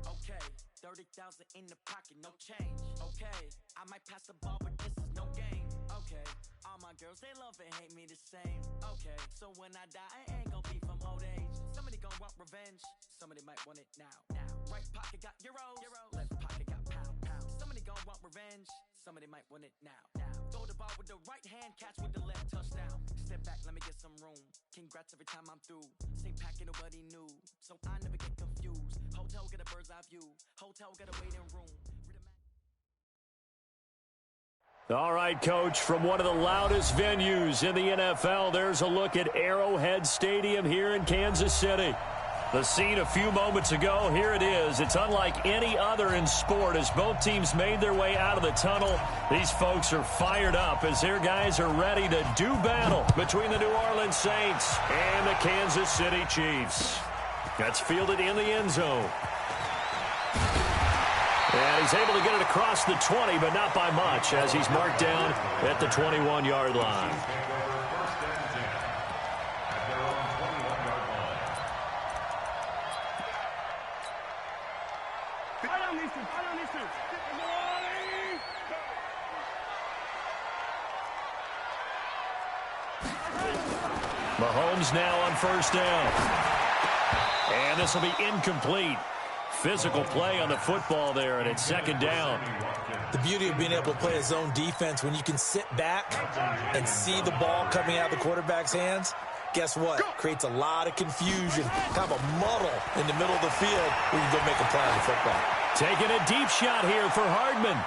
Okay, 30,000 in the pocket, no change. Okay, I might pass the ball, but this is no game. Okay, all my girls, they love and hate me the same. Okay, so when I die, I ain't gon' be from old age. Somebody gon' want revenge, somebody might want it now. Right pocket got euros, left pocket got pound. Somebody gon' want revenge, somebody might want it now. Throw the ball with the right hand, catch with the left, touchdown. Step back, let me get some room. Congrats every time I'm through. Same packet, nobody knew, so I never get confused. Hotel get a bird's eye view. Hotel get a waiting room. All right, Coach, from one of the loudest venues in the NFL, there's a look at Arrowhead Stadium here in Kansas City. The scene a few moments ago, here it is. It's unlike any other in sport as both teams made their way out of the tunnel. These folks are fired up as their guys are ready to do battle between the New Orleans Saints and the Kansas City Chiefs. That's fielded in the end zone. And he's able to get it across the 20, but not by much as he's marked down at the 21-yard line. Mahomes now on first down. And this will be incomplete. Physical play on the football there, and it's second down. The beauty of being able to play a zone defense when you can sit back and see the ball coming out of the quarterback's hands, guess what? Creates a lot of confusion, kind of a muddle in the middle of the field where you can go make a play on the football. Taking a deep shot here for Hardman.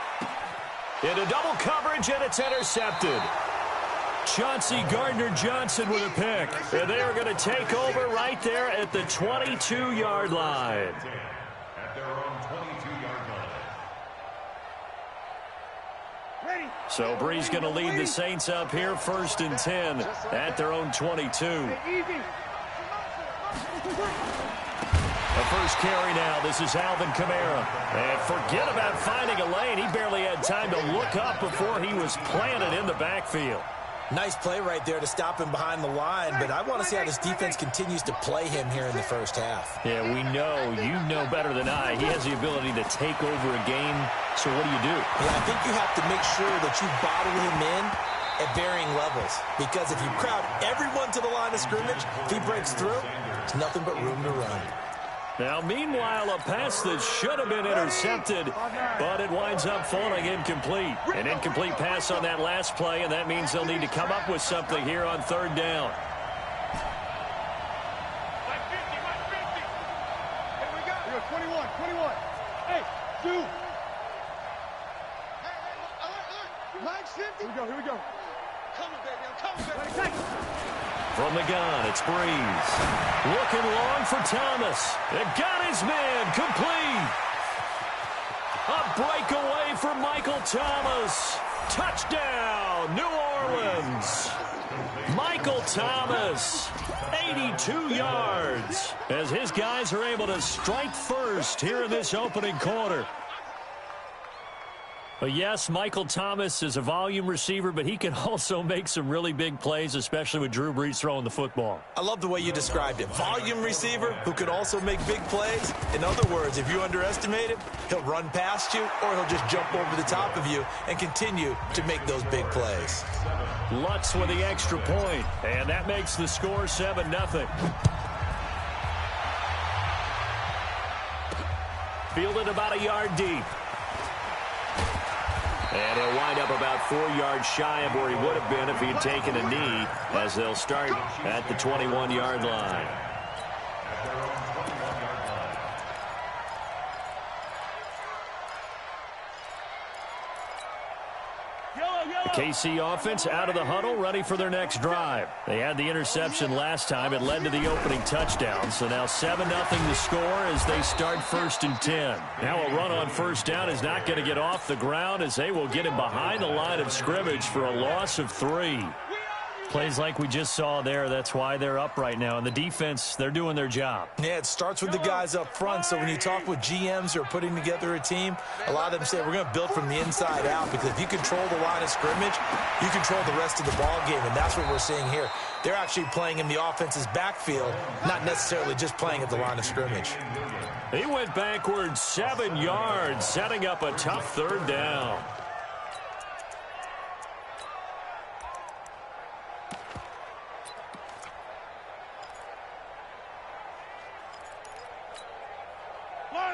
Into double coverage, and it's intercepted. Chauncey Gardner-Johnson with a pick. And they are going to take over right there at the 22-yard line. So Bree's going to lead the Saints up here, 1st and 10 at their own 22. The first carry now. This is Alvin Kamara. And forget about finding a lane. He barely had time to look up before he was planted in the backfield. Nice play right there to stop him behind the line, but I want to see how this defense continues to play him here in the first half. Yeah, we know. You know better than I. He has the ability to take over a game, so what do you do? Yeah, I think you have to make sure that you bottle him in at varying levels, because if you crowd everyone to the line of scrimmage, if he breaks through, there's nothing but room to run. Now, meanwhile, a pass that should have been intercepted, but it winds up falling incomplete. An incomplete pass on that last play, and that means they'll need to come up with something here on third down. Here we go. 21. Hey, dude. Hey, here we go. Come on, baby. From the gun, it's Breeze. Looking long for Thomas. It got his man complete. A breakaway for Michael Thomas. Touchdown, New Orleans. Michael Thomas, 82 yards, as his guys are able to strike first here in this opening quarter. But yes, Michael Thomas is a volume receiver, but he can also make some really big plays, especially with Drew Brees throwing the football. I love the way you described it. Volume receiver who can also make big plays. In other words, if you underestimate him, he'll run past you or he'll just jump over the top of you and continue to make those big plays. Lutz with the extra point, and that makes the score 7-0. Fielded about a yard deep. And he'll wind up about 4 yards shy of where he would have been if he had taken a knee, as they'll start at the 21-yard line. The KC offense out of the huddle, ready for their next drive. They had the interception last time. It led to the opening touchdown. So now 7-0 the score as they start 1st and 10. Now a run on first down is not going to get off the ground as they will get him behind the line of scrimmage for a loss of 3. Plays like we just saw there, that's why they're up right now. And the defense, they're doing their job. Yeah, it starts with the guys up front. So when you talk with GMs who are putting together a team, a lot of them say we're going to build from the inside out, because if you control the line of scrimmage, you control the rest of the ball game, and that's what we're seeing here. They're actually playing in the offense's backfield, not necessarily just playing at the line of scrimmage. He went backwards 7 yards, setting up a tough third down.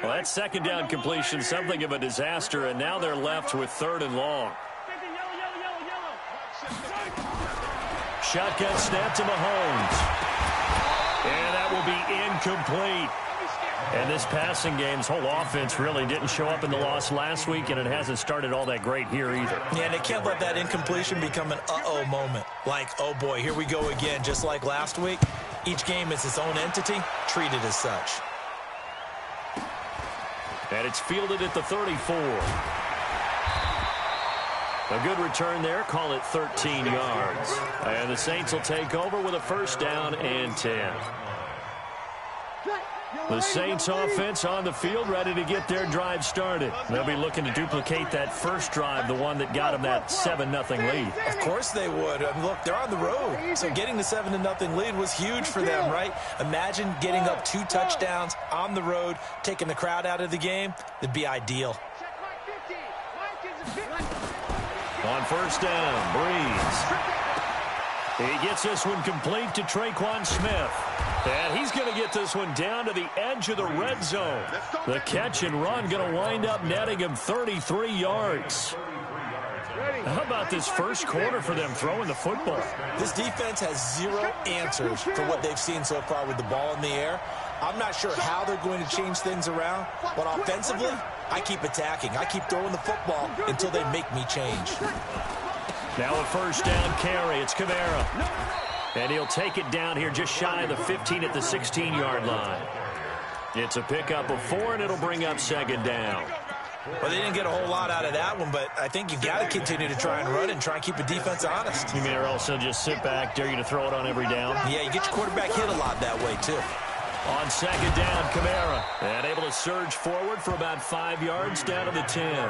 Well, that second down completion, something of a disaster, and now they're left with 3rd and long. Shotgun snap to Mahomes. And that will be incomplete. And this passing game's whole offense really didn't show up in the loss last week, and it hasn't started all that great here either. Yeah, and they can't let that incompletion become an uh-oh moment. Like, oh boy, here we go again, just like last week. Each game is its own entity, treated as such. And it's fielded at the 34. A good return there. Call it 13 yards. And the Saints will take over with a 1st down and 10. The Saints offense on the field, ready to get their drive started. They'll be looking to duplicate that first drive, the one that got them that 7-0 lead. Of course they would. Look, they're on the road. So getting the 7-0 lead was huge for them, right? Imagine getting up 2 touchdowns on the road, taking the crowd out of the game. It'd be ideal. On 1st down, Breeze. He gets this one complete to Traquan Smith. And he's going to get this one down to the edge of the red zone. The catch and run going to wind up netting him 33 yards. How about this first quarter for them throwing the football? This defense has 0 answers for what they've seen so far with the ball in the air. I'm not sure how they're going to change things around, but offensively, I keep attacking. I keep throwing the football until they make me change. Now a 1st down carry. It's Kamara. And he'll take it down here just shy of the 15 at the 16-yard line. It's a pickup of 4, and it'll bring up 2nd down. Well, they didn't get a whole lot out of that one, but I think you've got to continue to try and run and try and keep the defense honest. You mean or also just sit back, dare you to throw it on every down? Yeah, you get your quarterback hit a lot that way, too. On 2nd down, Kamara. And able to surge forward for about 5 yards down to the 10.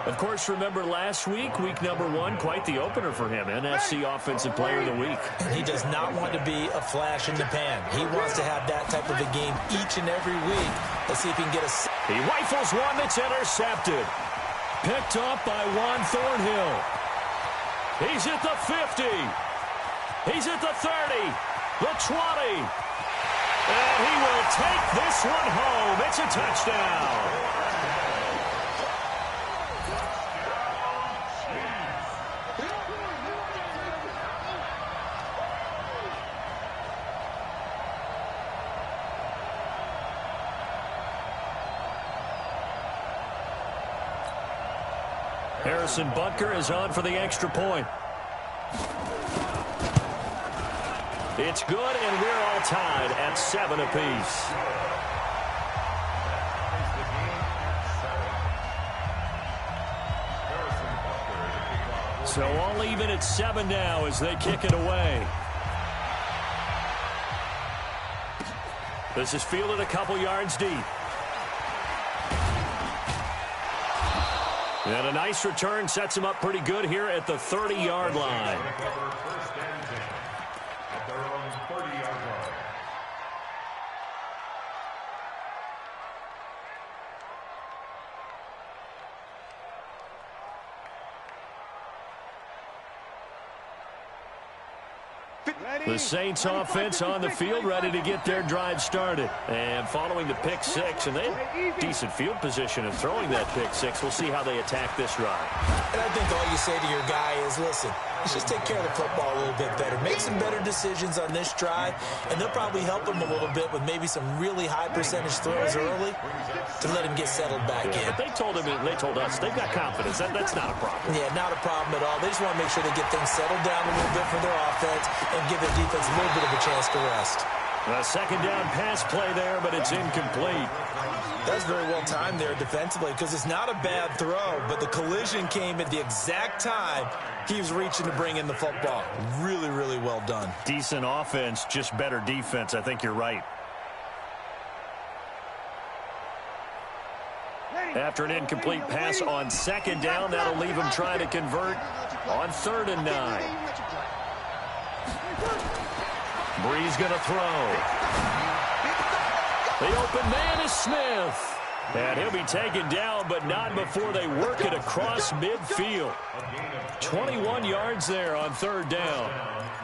Of course, remember last week, week number 1, quite the opener for him, NFC Offensive Player of the Week. He does not want to be a flash in the pan. He wants to have that type of a game each and every week. Let's see if he can get a... He rifles one that's intercepted. Picked up by Juan Thornhill. He's at the 50. He's at the 30. The 20. And he will take this one home. It's a touchdown. Harrison Butker is on for the extra point. It's good, and we're all tied at 7 apiece. So all even at 7 now as they kick it away. This is fielded a couple yards deep. And a nice return sets him up pretty good here at the 30-yard line. The Saints offense on the field, ready to get their drive started. And following the pick 6, and they have decent field position in throwing that pick 6. We'll see how they attack this drive. And I think all you say to your guy is, listen, let's just take care of the football a little bit better. Make some better decisions on this drive, and they'll probably help him a little bit with maybe some really high percentage throws early to let him get settled back in. But they told us they've got confidence. That's not a problem. Yeah, not a problem at all. They just want to make sure they get things settled down a little bit for their offense and give their defense a little bit of a chance to rest. A 2nd down pass play there, but it's incomplete. That's very well timed there defensively because it's not a bad throw, but the collision came at the exact time he was reaching to bring in the football. Really, really well done. Decent offense, just better defense. I think you're right. After an incomplete pass on second down, that'll leave him trying to convert on 3rd and 9. Brees going to throw. The open man is Smith. And he'll be taken down, but not before they work it across midfield. 21 yards there on 3rd down.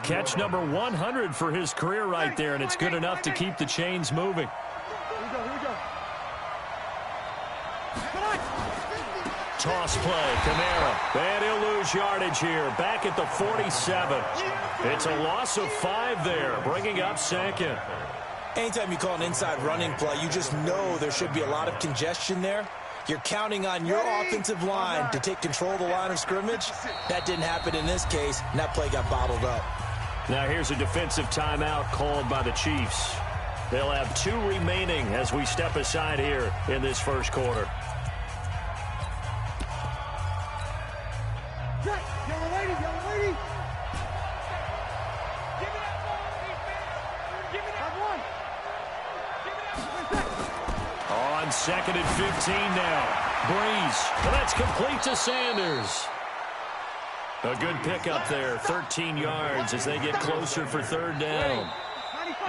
Catch number 100 for his career right there, and it's good enough to keep the chains moving. Here we go. Toss play, Kamara. And he'll lose yardage here, back at the 47. It's a loss of 5 there, bringing up 2nd. Anytime you call an inside running play, you just know there should be a lot of congestion there. You're counting on your offensive line to take control of the line of scrimmage. That didn't happen in this case, and that play got bottled up. Now here's a defensive timeout called by the Chiefs. They'll have 2 remaining as we step aside here in this first quarter. Yellow lady. On 2nd and 15 now. Brees. Well, that's complete to Sanders. A good pickup there. 13 yards as they get closer for 3rd down.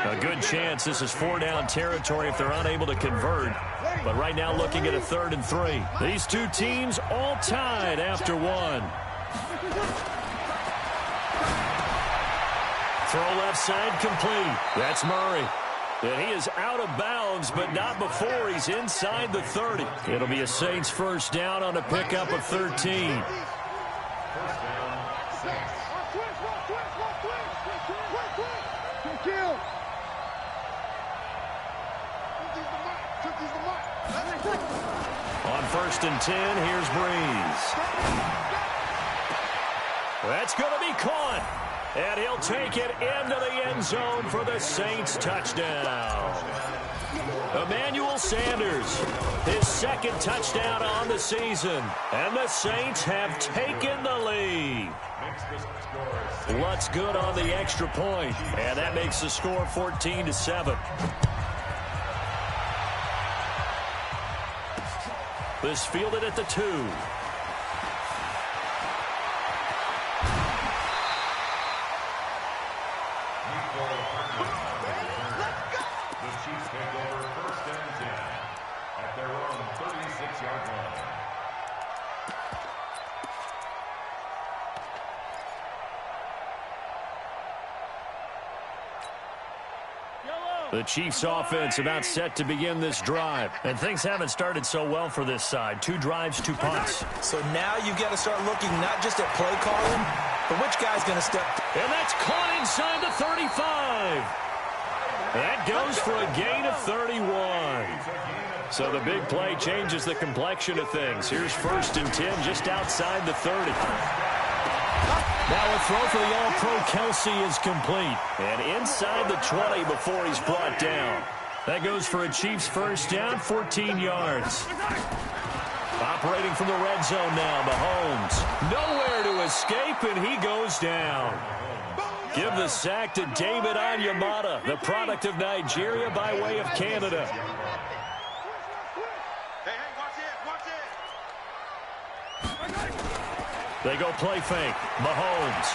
A good chance this is 4-down territory if they're unable to convert. But right now looking at a 3rd and 3. These two teams all tied after 1. Throw left side complete. That's Murray. And he is out of bounds, but not before he's inside the 30. It'll be a Saints 1st down on a pickup of 13. On 1st and 10, here's Brees. That's going to be caught. And he'll take it into the end zone for the Saints touchdown. Emmanuel Sanders, his 2nd touchdown on the season. And the Saints have taken the lead. Lutz good on the extra point. And that makes the score 14-7. This fielded at the 2. The Chiefs offense about set to begin this drive. And things haven't started so well for this side. 2 drives, 2 punts. So now you've got to start looking not just at play calling, but which guy's going to step. And that's caught inside the 35. That goes for a gain of 31. So the big play changes the complexion of things. Here's 1st and 10 just outside the 30. Now a throw for the All-Pro Kelsey is complete. And inside the 20 before he's brought down. That goes for a Chiefs 1st down, 14 yards. Operating from the red zone now, Mahomes. Nowhere to escape, and he goes down. Give the sack to David Onyemata, the product of Nigeria by way of Canada. They go play fake. Mahomes.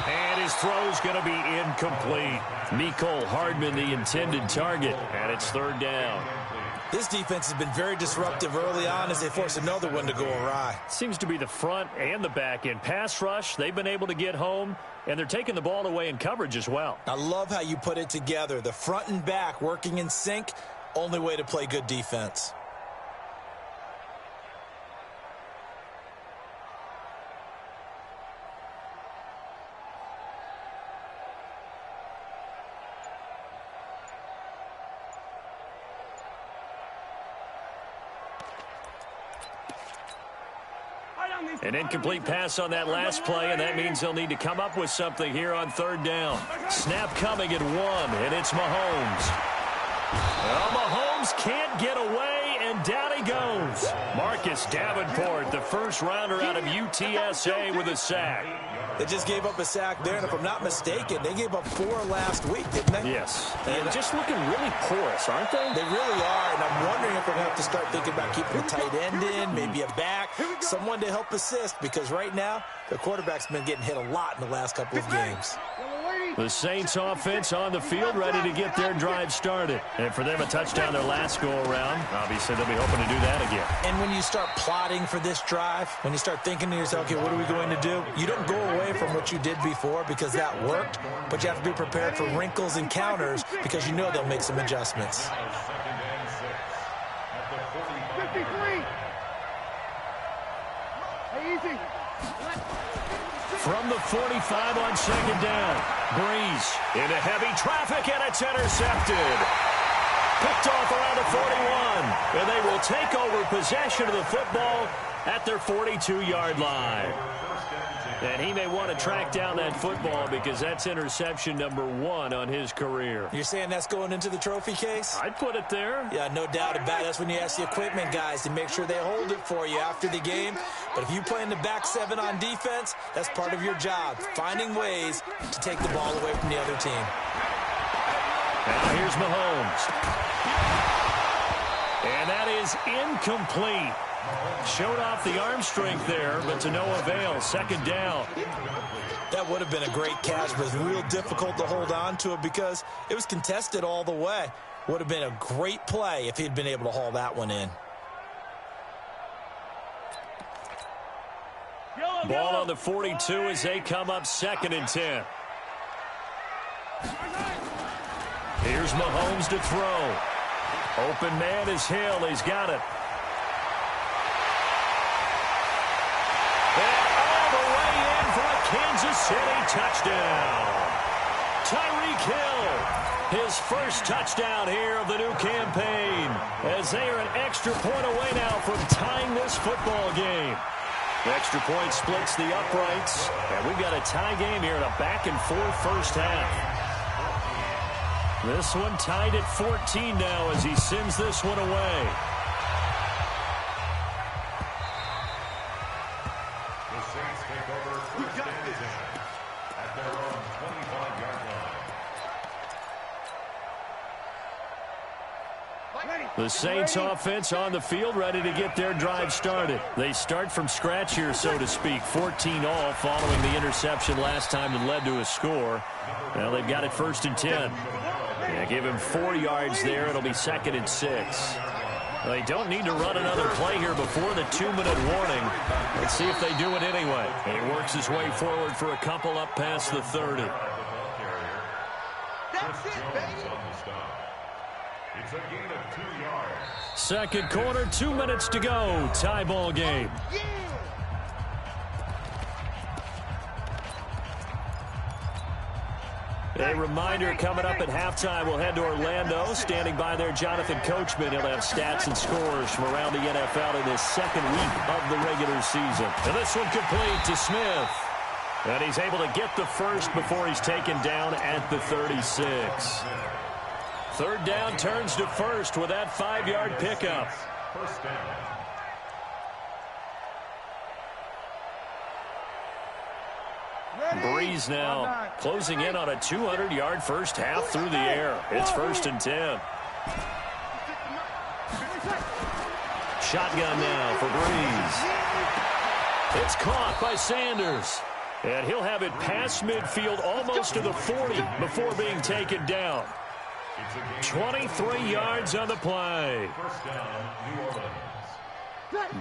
And his throw's going to be incomplete. Mecole Hardman, the intended target, and it's 3rd down. This defense has been very disruptive early on as they force another one to go awry. Seems to be the front and the back end. Pass rush, they've been able to get home, and they're taking the ball away in coverage as well. I love how you put it together. The front and back working in sync, only way to play good defense. An incomplete pass on that last play, and that means they'll need to come up with something here on 3rd down. Snap coming at 1, and it's Mahomes. just can't get away, and down he goes. Marcus Davenport, the first rounder out of UTSA, with a sack. They just gave up a sack there, and if I'm not mistaken, they gave up 4 last week, didn't they? Yes. And just looking really porous, aren't they? They really are, and I'm wondering if we're going to have to start thinking about keeping a tight end in, maybe a back, someone to help assist, because right now, the quarterback's been getting hit a lot in the last couple of games. The Saints offense on the field, ready to get their drive started. And for them, a touchdown their last go-around. Obviously, they'll be hoping to do that again. And when you start plotting for this drive, when you start thinking to yourself, okay, what are we going to do? You don't go away from what you did before because that worked, but you have to be prepared for wrinkles and counters because you know they'll make some adjustments. 53. Hey, easy. From the 45 on second down. Breeze into heavy traffic, and it's intercepted. Picked off around the 41. And they will take over possession of the football at their 42-yard line. And he may want to track down that football because that's interception number 1 on his career. You're saying that's going into the trophy case? I'd put it there. Yeah, no doubt about it. That's when you ask the equipment guys to make sure they hold it for you after the game. But if you play in the back 7 on defense, that's part of your job, finding ways to take the ball away from the other team. Now here's Mahomes. And that is incomplete. Showed off the arm strength there, but to no avail. Second down. That would have been a great catch, but it's real difficult to hold on to it because it was contested all the way. Would have been a great play if he'd been able to haul that one in. Ball on the 42 as they come up 2nd and 10. Here's Mahomes to throw. Open man is Hill. He's got it. And all the way in for a Kansas City touchdown. Tyreek Hill, his first touchdown here of the new campaign, as they are an extra point away now from tying this football game. The extra point splits the uprights, and we've got a tie game here in a back-and-forth first half. This one tied at 14 now as he sends this one away. The Saints take over first and 10 at their own 25-yard line. The Saints offense on the field, ready to get their drive started. They start from scratch here, so to speak. 14 all following the interception last time that led to a score. Well, they've got it 1st and 10. Yeah, give him 4 yards there. It'll be 2nd and 6. They don't need to run another play here before the 2-minute warning. Let's see if they do it anyway. And he works his way forward for a couple up past the 30. That's it, baby. It's a gain of 2 yards. Second quarter, 2 minutes to go. Tie ball game. A reminder coming up at halftime, we'll head to Orlando. Standing by there, Jonathan Coachman. He'll have stats and scores from around the NFL in his 2nd week of the regular season. And this one complete to Smith. And he's able to get the first before he's taken down at the 36. 3rd down turns to 1st with that 5-yard pickup. First down. Breeze now closing in on a 200-yard first half through the air. It's 1st and 10. Shotgun now for Breeze. It's caught by Sanders. And he'll have it past midfield almost to the 40 before being taken down. 23 yards on the play. First down, New Orleans.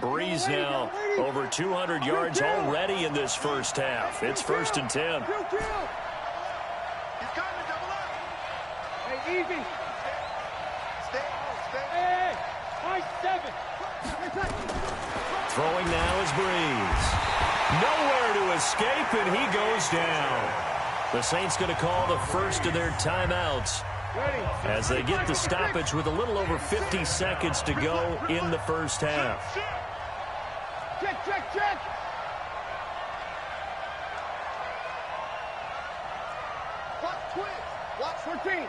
Breeze now over 200 yards already in this first half. It's 1st and 10. He's coming, double up. Hey, easy. Stay. Hey, 7. Throwing now is Breeze. Nowhere to escape, and he goes down. The Saints going to call the first of their timeouts as they get the stoppage with a little over 50 seconds to go in the first half. Check. Watch 14.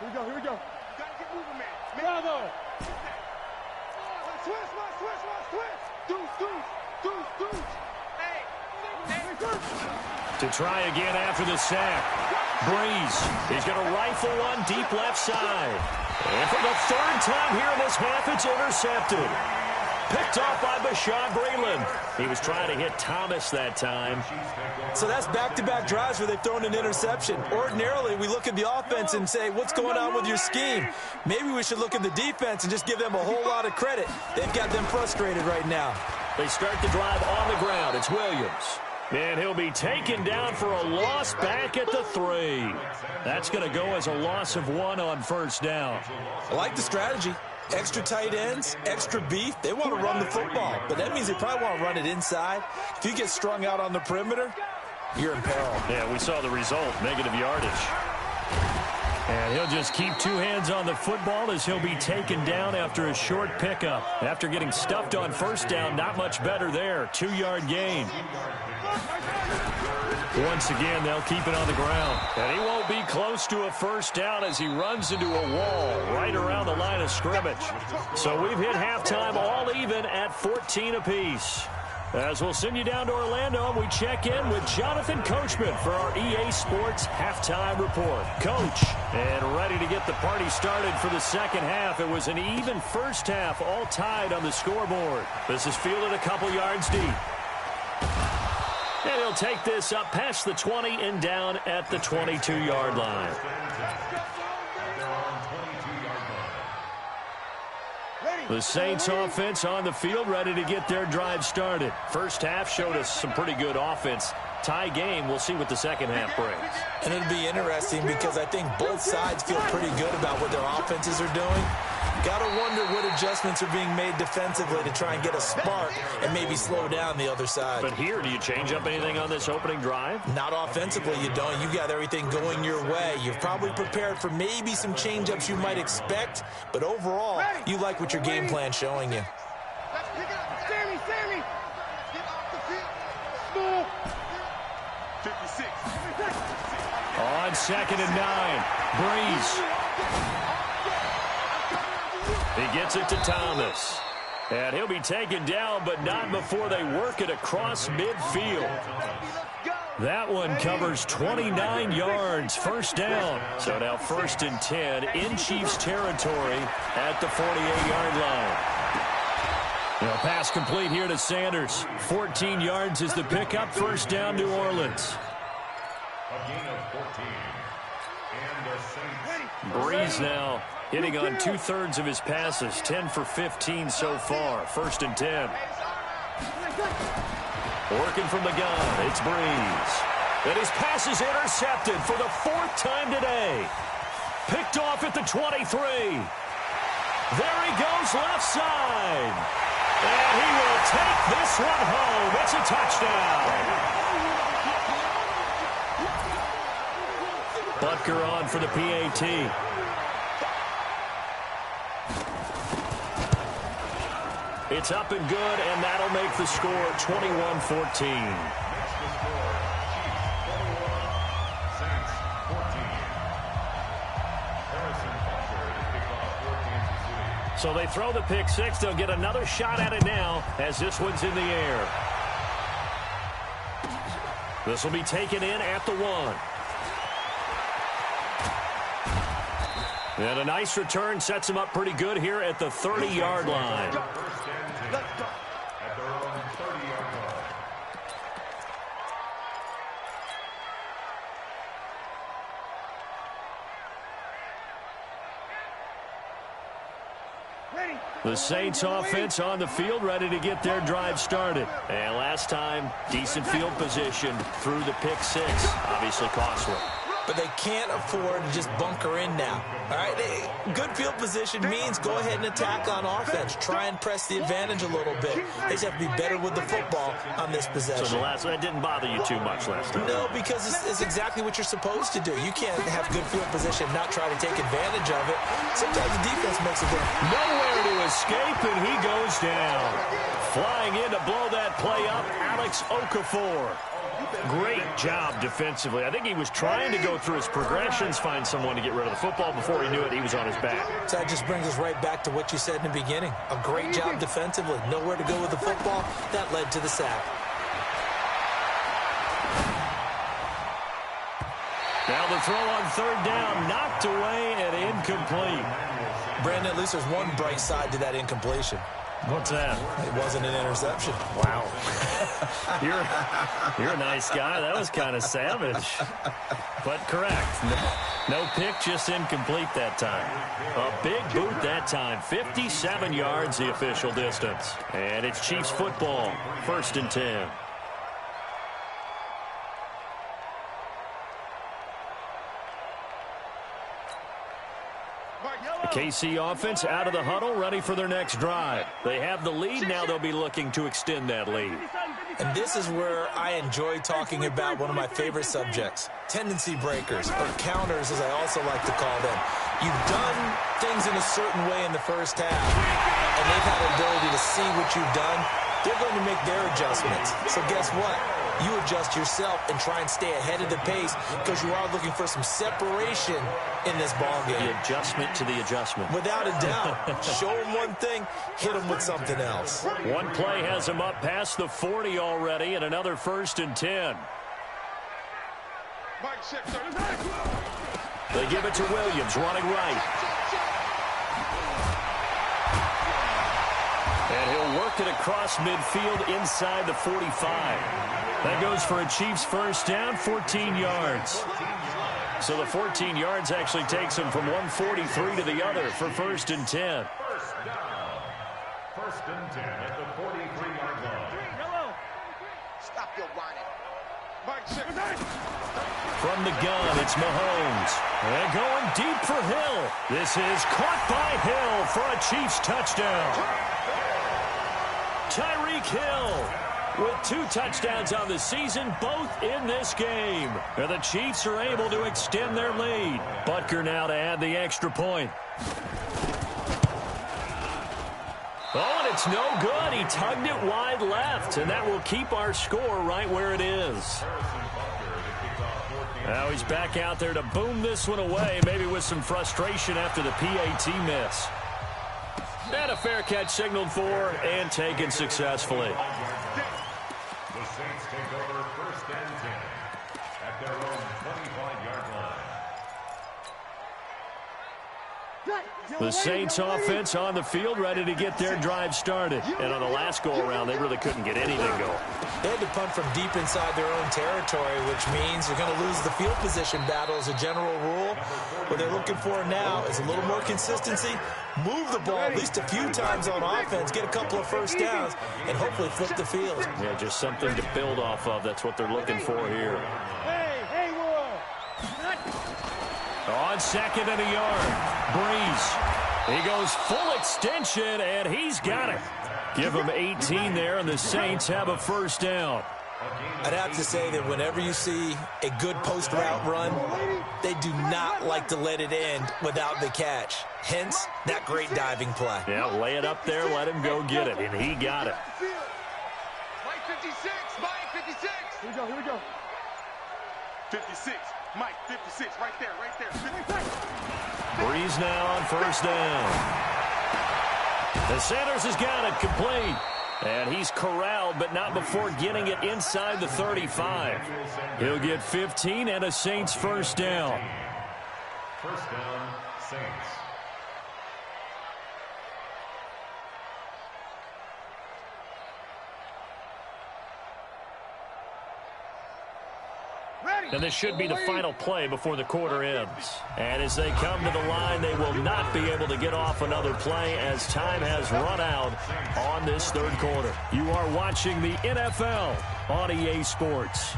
Here we go. You gotta get moving, man. Bravo. Switch. Deuce. Hey. To try again after the sack. Breeze. He's going to rifle one deep left side. And for the third time here in this half, it's intercepted. Picked off by Bashaud Breeland. He was trying to hit Thomas that time. So that's back-to-back drives where they've thrown an interception. Ordinarily, we look at the offense and say, what's going on with your scheme? Maybe we should look at the defense and just give them a whole lot of credit. They've got them frustrated right now. They start the drive on the ground. It's Williams. And he'll be taken down for a loss back at the 3. That's going to go as a loss of 1 on first down. I like the strategy. Extra tight ends, extra beef. They want to run the football, but that means they probably want to run it inside. If you get strung out on the perimeter, you're in peril. Yeah, we saw the result, negative yardage. And he'll just keep 2 hands on the football as he'll be taken down after a short pickup. After getting stuffed on first down, not much better there. 2-yard gain. Once again, they'll keep it on the ground. And he won't be close to a first down as he runs into a wall right around the line of scrimmage. So we've hit halftime all even at 14 apiece. As we'll send you down to Orlando, and we check in with Jonathan Coachman for our EA Sports Halftime Report. Coach, and ready to get the party started for the second half. It was an even first half, all tied on the scoreboard. This is fielded a couple yards deep. And he'll take this up past the 20 and down at the 22-yard line. The Saints offense on the field, ready to get their drive started. First half showed us some pretty good offense. Tie game, we'll see what the second half brings. And it'll be interesting because I think both sides feel pretty good about what their offenses are doing. Got to wonder what adjustments are being made defensively to try and get a spark and maybe slow down the other side. But here, do you change up anything on this opening drive? Not offensively, you don't. You got everything going your way. You've probably prepared for maybe some change-ups you might expect, but overall, you like what your game plan's showing you. Let's pick it up. Sammy. Get off the field. School. 56. On 2nd and 9, Breeze. He gets it to Thomas. And he'll be taken down, but not before they work it across midfield. That one covers 29 yards, first down. So now 1st and 10 in Chiefs territory at the 48-yard line. Now pass complete here to Sanders. 14 yards is the pickup, first down New Orleans. A gain of 14. And the Saints. Breeze now hitting on 2/3 of his passes, 10 for 15 so far. 1st and 10. Working from the gun, it's Breeze. And his pass is intercepted for the 4th time today. Picked off at the 23. There he goes left side. And he will take this one home. It's a touchdown. Butker on for the PAT. It's up and good, and that'll make the score 21-14. So they throw the pick six. They'll get another shot at it now as this one's in the air. This will be taken in at the 1. And a nice return sets him up pretty good here at the 30-yard line. At their own 30-yard line. The Saints offense on the field, ready to get their drive started. And last time, decent field position through the pick six. Obviously costly. But they can't afford to just bunker in now. All right, good field position means go ahead and attack on offense. Try and press the advantage a little bit. They just have to be better with the football on this possession. So that didn't bother you too much last time? No, because it's exactly what you're supposed to do. You can't have good field position, not try to take advantage of it. Sometimes the defense makes a difference. Nowhere to escape, and he goes down. Flying in to blow that play up, Alex Okafor. Great job defensively. I think he was trying to go through his progressions, find someone to get rid of the football. Before he knew it, he was on his back. So that just brings us right back to what you said in the beginning. A great job defensively. Nowhere to go with the football. That led to the sack. Now the throw on third down, knocked away and incomplete. Brandon, at least there's one bright side to that incompletion. What's that? It wasn't an interception. Wow. You're a nice guy. That was kind of savage. But correct. No pick, just incomplete that time. A big boot that time. 57 yards the official distance. And it's Chiefs football. 1st and 10. The KC offense out of the huddle, ready for their next drive. They have the lead. Now they'll be looking to extend that lead. And this is where I enjoy talking about one of my favorite subjects, tendency breakers, or counters as I also like to call them. You've done things in a certain way in the first half, and they've had the ability to see what you've done. They're going to make their adjustments. So guess what? You adjust yourself and try and stay ahead of the pace because you are looking for some separation in this ball game. The adjustment to the adjustment. Without a doubt. Show them one thing, hit them with something else. One play has them up past the 40 already, and another 1st and 10. They give it to Williams, running right. And he'll work it across midfield inside the 45. That goes for a Chiefs first down, 14 yards. So the 14 yards actually takes him from 143 to the other for 1st and 10. First down. 1st and 10 at the 43-yard line. Stop your whining. From the gun, it's Mahomes. And going deep for Hill. This is caught by Hill for a Chiefs touchdown. Tyreek Hill with 2 touchdowns on the season, both in this game. And the Chiefs are able to extend their lead. Butker now to add the extra point. Oh, and it's no good. He tugged it wide left, and that will keep our score right where it is. Now he's back out there to boom this one away, maybe with some frustration after the PAT miss. And a fair catch signaled for and taken successfully. The Saints take over 1st and 10 at their own 25-yard line. The Saints offense on the field, ready to get their drive started. And on the last go-around, they really couldn't get anything going. They had to punt from deep inside their own territory, which means you're going to lose the field position battle as a general rule. What they're looking for now is a little more consistency, move the ball at least a few times on offense, get a couple of first downs, and hopefully flip the field. Yeah, just something to build off of. That's what they're looking for here. On 2nd and a yard, Breeze. He goes full extension, and he's got it. Give him 18 there, and the Saints have a first down. I'd have to say that whenever you see a good post route run, they do not like to let it end without the catch. Hence, that great diving play. Yeah, lay it up there, let him go get it, and he got it. Mike 56, Mike 56. Here we go. 56, Mike 56, right there. 56. Breeze now on first down. The Sanders has got it complete. And he's corralled, but not before getting it inside the 35. He'll get 15 and a Saints first down. First down, Saints. And this should be the final play before the quarter ends. And as they come to the line, they will not be able to get off another play as time has run out on this 3rd quarter. You are watching the NFL on EA Sports.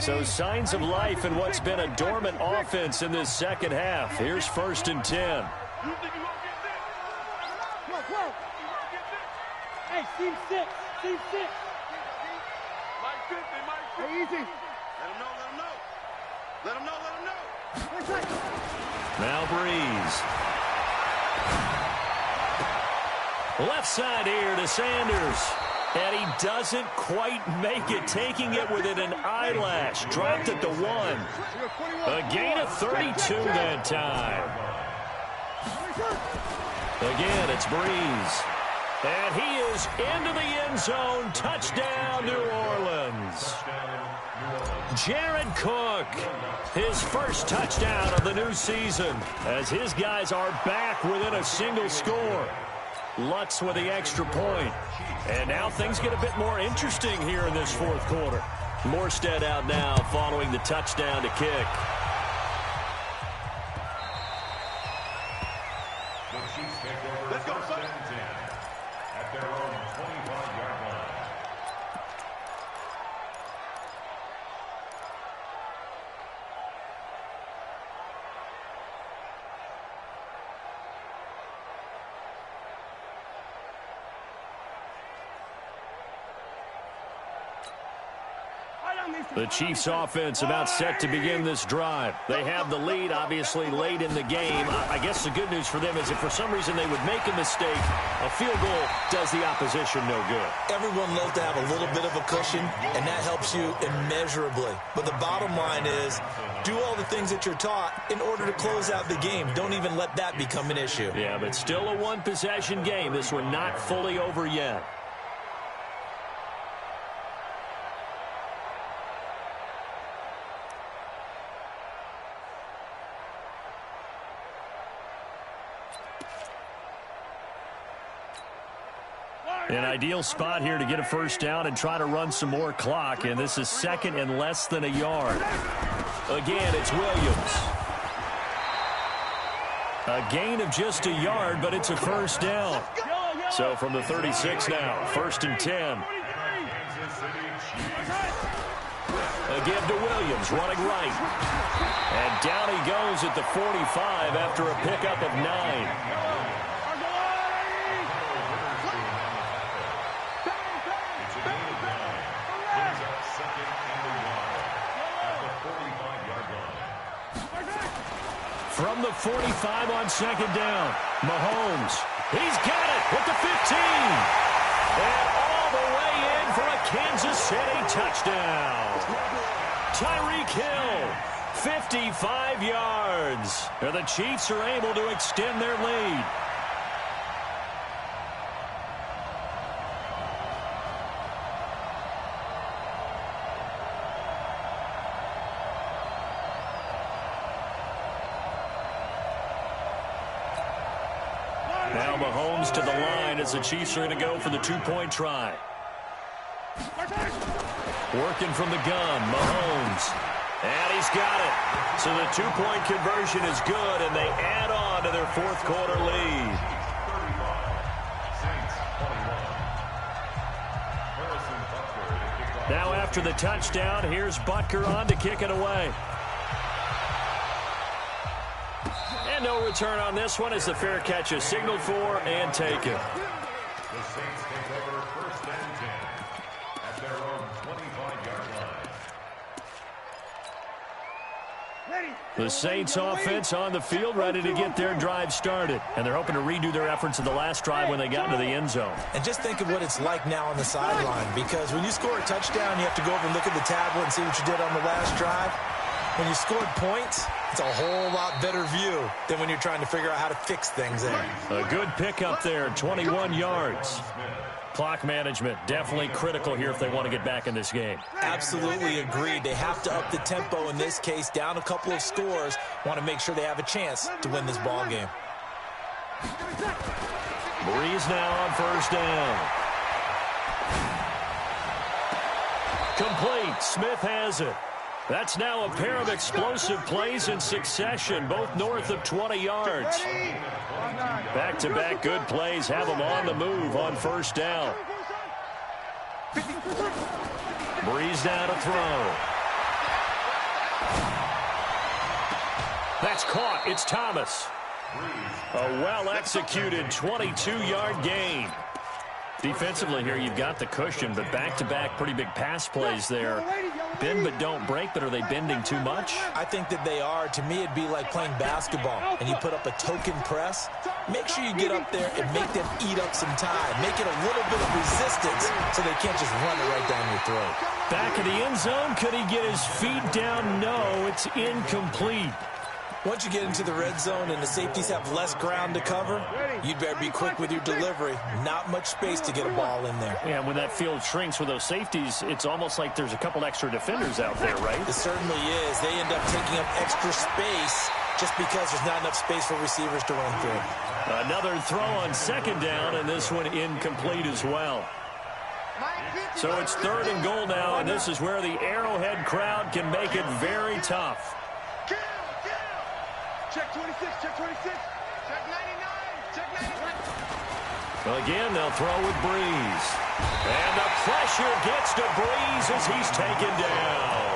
So signs of life in what's been a dormant offense in this 2nd half. Here's 1st and 10. Hey, team 6. Team 6. Mike 50, Mike 50. Hey, easy. Let him know. Let him know, let him know. Now Breeze. Left side here to Sanders. And he doesn't quite make it, taking it within an eyelash. Dropped at the 1. A gain of 32 that time. Again, it's Breeze. And he is into the end zone. Touchdown, New Orleans. Jared Cook, his first touchdown of the new season, as his guys are back within a single score. Lutz with the extra point. And now things get a bit more interesting here in this fourth quarter. Morstead out now following the touchdown to kick. Let's go, son. At their own 25-yard line. The Chiefs offense about set to begin this drive. They have the lead, obviously, late in the game. I guess the good news for them is if for some reason they would make a mistake, a field goal does the opposition no good. Everyone loves to have a little bit of a cushion, and that helps you immeasurably. But the bottom line is, do all the things that you're taught in order to close out the game. Don't even let that become an issue. Yeah, but still a one-possession game. This one not fully over yet. An ideal spot here to get a first down and try to run some more clock, and this is second and less than a yard. Again, it's Williams. A gain of just a yard, but it's a first down. So from the 36 now, first and 10. A give to Williams, running right. And down he goes at the 45 after a pickup of 9. From the 45 on second down, Mahomes, he's got it with the 15. And all the way in for a Kansas City touchdown. Tyreek Hill, 55 yards. And the Chiefs are able to extend their lead. Now Mahomes to the line as the Chiefs are going to go for the two-point try. Working from the gun, Mahomes. And he's got it. So the two-point conversion is good, and they add on to their fourth quarter lead. Now after the touchdown, here's Butker on to kick it away. And no return on this one as the fair catch is signaled for and taken. The Saints take over first and 10 at their own 25-yard line. The Saints offense on the field, ready to get their drive started. And they're hoping to redo their efforts in the last drive when they got into the end zone. And just think of what it's like now on the sideline, because when you score a touchdown, you have to go over and look at the tablet and see what you did on the last drive. When you scored points, it's a whole lot better view than when you're trying to figure out how to fix things there. A good pickup there, 21 yards. Clock management definitely critical here if they want to get back in this game. Absolutely agreed. They have to up the tempo in this case, down a couple of scores. Want to make sure they have a chance to win this ball game. Breeze now on first down. Complete. Smith has it. That's now a pair of explosive plays in succession, both north of 20 yards. Back-to-back good plays have them on the move on first down. Breeze now to throw. That's caught. It's Thomas. A well-executed 22-yard gain. Defensively here, you've got the cushion, but back-to-back pretty big pass plays there. bend but don't break, but are they bending too much? I think that they are. To me, it'd be like playing basketball, and you put up a token press. Make sure you get up there and make them eat up some time. Make it a little bit of resistance so they can't just run it right down your throat. Back of the end zone. Could he get his feet down? No, it's incomplete. Once you get into the red zone and the safeties have less ground to cover, you'd better be quick with your delivery. Not much space to get a ball in there. Yeah, when that field shrinks with those safeties, it's almost like there's a couple extra defenders out there, right? It certainly is. They end up taking up extra space just because there's not enough space for receivers to run through. Another throw on second down, and this one incomplete as well. So it's 3rd and goal now, and this is where the Arrowhead crowd can make it very tough. Check 26, check 26. Check 99, check 99. Well, again, they'll throw with Breeze. And the pressure gets to Breeze as he's taken down.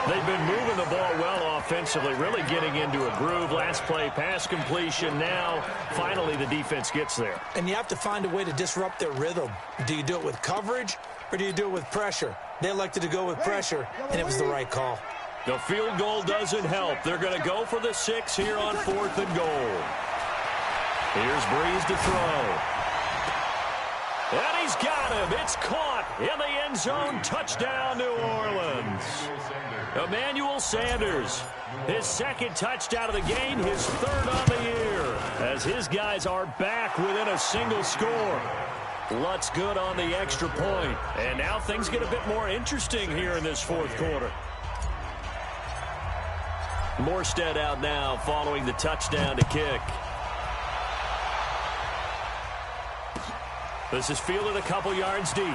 They've been moving the ball well offensively, really getting into a groove. Last play, pass completion. Now, finally, the defense gets there. And you have to find a way to disrupt their rhythm. Do you do it with coverage, or do you do it with pressure? They elected to go with pressure, and it was the right call. The field goal doesn't help. They're going to go for the 6 here on 4th and goal. Here's Breeze to throw. And he's got him. It's caught in the end zone. Touchdown, New Orleans. Emmanuel Sanders, his 2nd touchdown of the game, his 3rd on the year, as his guys are back within a single score. Lutz good on the extra point. And now things get a bit more interesting here in this 4th quarter. Morstead out now following the touchdown to kick. This is fielded a couple yards deep.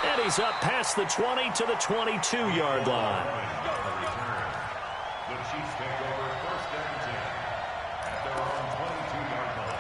And he's up past the 20 to the 22-yard line. The Chiefs take over 1st and 10 at their own 22-yard line.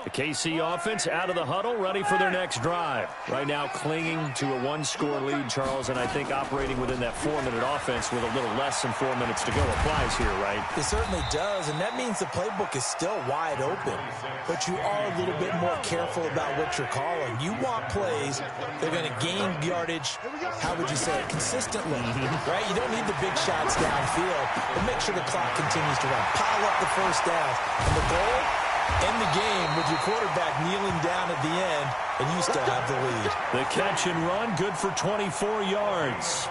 The KC offense out of the huddle, ready for their next drive. Right now clinging to a 1-score lead, Charles, and I think operating within that 4-minute offense with a little less than 4 minutes to go applies here, right? It certainly does, and that means the playbook is still wide open. But you are a little bit more careful about what you're calling. You want plays that are going to gain yardage, how would you say it, consistently, right? You don't need the big shots downfield, but make sure the clock continues to run. Pile up the first downs. And the goal? End the game with your quarterback kneeling down at the end, and you still have the lead. The catch and run, good for 24 yards.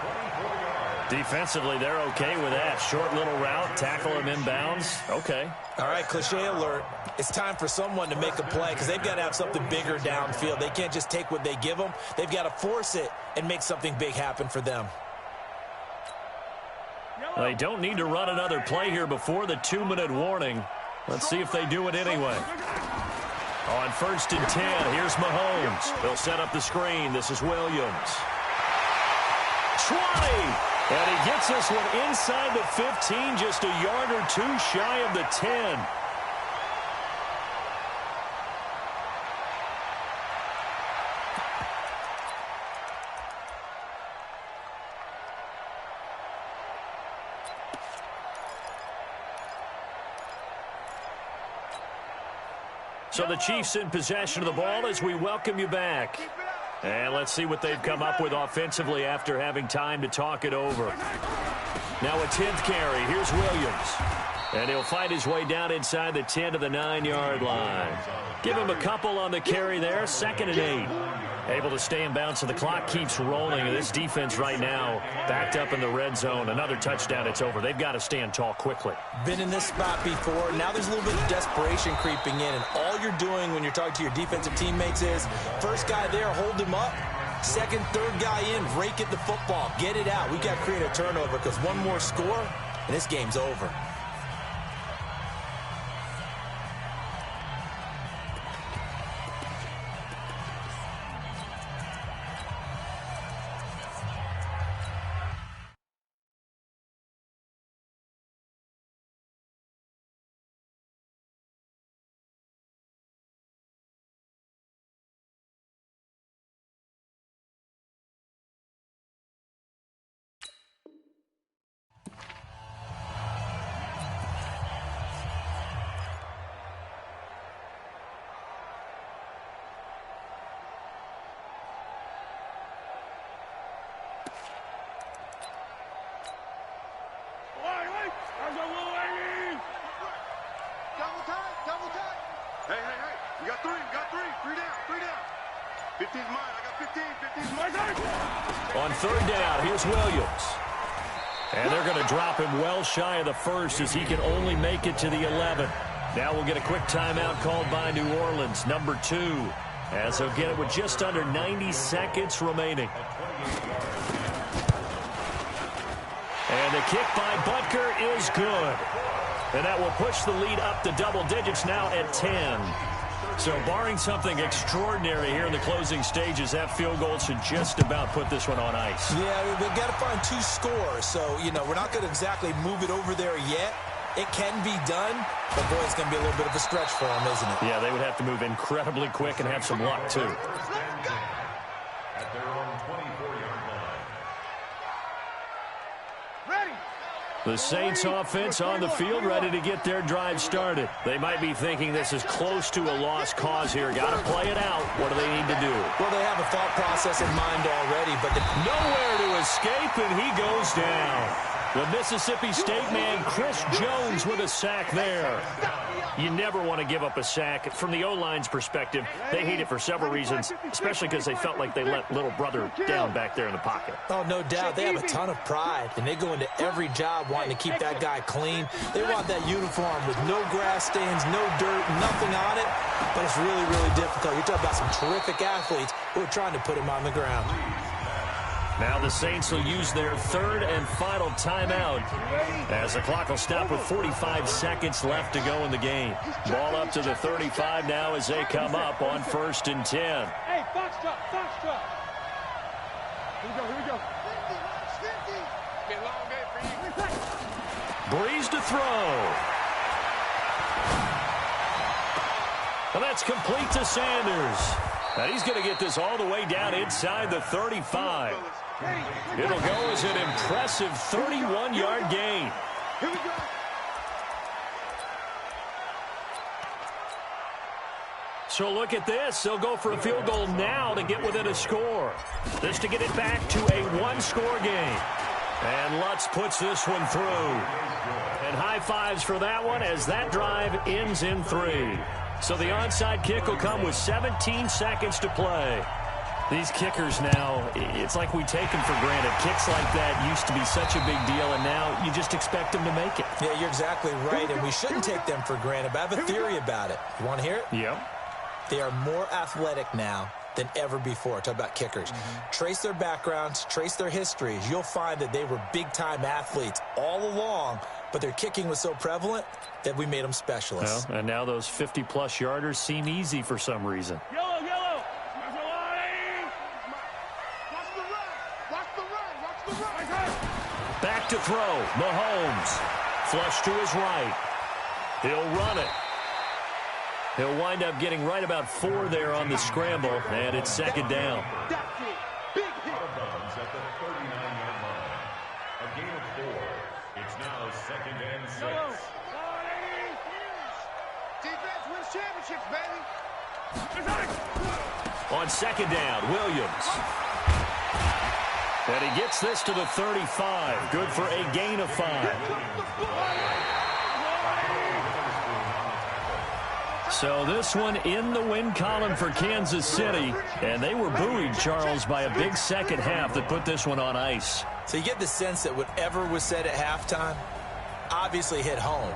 Defensively, they're okay with that. Short little route, tackle him inbounds. Okay. All right, cliche alert. It's time for someone to make a play because they've got to have something bigger downfield. They can't just take what they give them. They've got to force it and make something big happen for them. They don't need to run another play here before the 2-minute warning. Let's see if they do it anyway. On 1st and 10, here's Mahomes. They'll set up the screen. This is Williams. 20! And he gets this one inside the 15, just a yard or 2 shy of the 10. So the Chiefs in possession of the ball as we welcome you back. And let's see what they've come up with offensively after having time to talk it over. Now a 10th carry. Here's Williams. And he'll fight his way down inside the 10 to the 9-yard line. Give him a couple on the carry there. 2nd and 8. Able to stay in bounds, so the clock keeps rolling. And this defense right now backed up in the red zone. Another touchdown, it's over. They've got to stand tall quickly. Been in this spot before. Now there's a little bit of desperation creeping in. And all you're doing when you're talking to your defensive teammates is, first guy there, hold him up. 2nd, 3rd guy in, rake at the football. Get it out. We've got to create a turnover because one more score, and this game's over. 15's mine. I got 15. 15's mine. On third down, here's Williams. And they're going to drop him well shy of the first as he can only make it to the 11. Now we'll get a quick timeout called by New Orleans, number 2, as they'll get it with just under 90 seconds remaining. And the kick by Butker is good. And that will push the lead up to double digits now at 10. So barring something extraordinary here in the closing stages, that field goal should just about put this one on ice. Yeah, we've got to find 2 scores. So, we're not going to exactly move it over there yet. It can be done, but boy, it's going to be a little bit of a stretch for them, isn't it? Yeah, they would have to move incredibly quick and have some luck, too. At their own 24-yard line. Ready. The Saints offense on the field, ready to get their drive started. They might be thinking this is close to a lost cause here. Got to play it out. What do they need to do? Well, they have a thought process in mind already, but Nowhere to escape, and he goes down. The Mississippi State man, Chris Jones, with a sack there. You never want to give up a sack. From the O-line's perspective, they hate it for several reasons, especially because they felt like they let little brother down back there in the pocket. Oh, no doubt. They have a ton of pride, and they go into every job wanting to keep that guy clean. They want that uniform with no grass stains, no dirt, nothing on it, but it's really, really difficult. You're talking about some terrific athletes who are trying to put him on the ground. Now the Saints will use their third and final timeout as the clock will stop with 45 seconds left to go in the game. Ball up to the 35 now as they come up on 1st and 10. Hey, foxtrot, foxtrot. Here we go. 50. Been a long day for you. Breeze to throw. Well, that's complete to Sanders. And he's going to get this all the way down inside the 35. It'll go as an impressive 31-yard gain. Here we go. So look at this. They'll go for a field goal now to get within a score. This to get it back to a one-score game. And Lutz puts this one through. And high fives for that one as that drive ends in 3. So the onside kick will come with 17 seconds to play. These kickers now, it's like we take them for granted. Kicks like that used to be such a big deal, and now you just expect them to make it. Yeah, you're exactly right, and we shouldn't take them for granted. But I have a theory about it. You want to hear it? Yep. They are more athletic now than ever before. Talk about kickers. Trace their backgrounds, trace their histories. You'll find that they were big-time athletes all along, but their kicking was so prevalent that we made them specialists. Well, and now those 50-plus yarders seem easy for some reason. Yellow. Watch the run. Back to throw. Mahomes. Flush to his right. He'll run it. He'll wind up getting right about 4 there on the scramble, and it's 2nd down. That's it. Big hit. Out of bounds at the 39-yard line. A gain of 4. It's now 2nd and 6. Defense wins championships, baby. On 2nd down, Williams. And he gets this to the 35. Good for a gain of 5. So this one in the win column for Kansas City. And they were buoyed, Charles, by a big second half that put this one on ice. So you get the sense that whatever was said at halftime obviously hit home.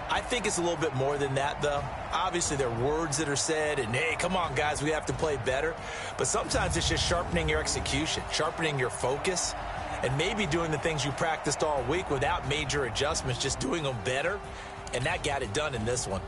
I think it's a little bit more than that, though. Obviously, there are words that are said, and, hey, come on, guys, we have to play better. But sometimes it's just sharpening your execution, sharpening your focus, and maybe doing the things you practiced all week without major adjustments, just doing them better. And that got it done in this one.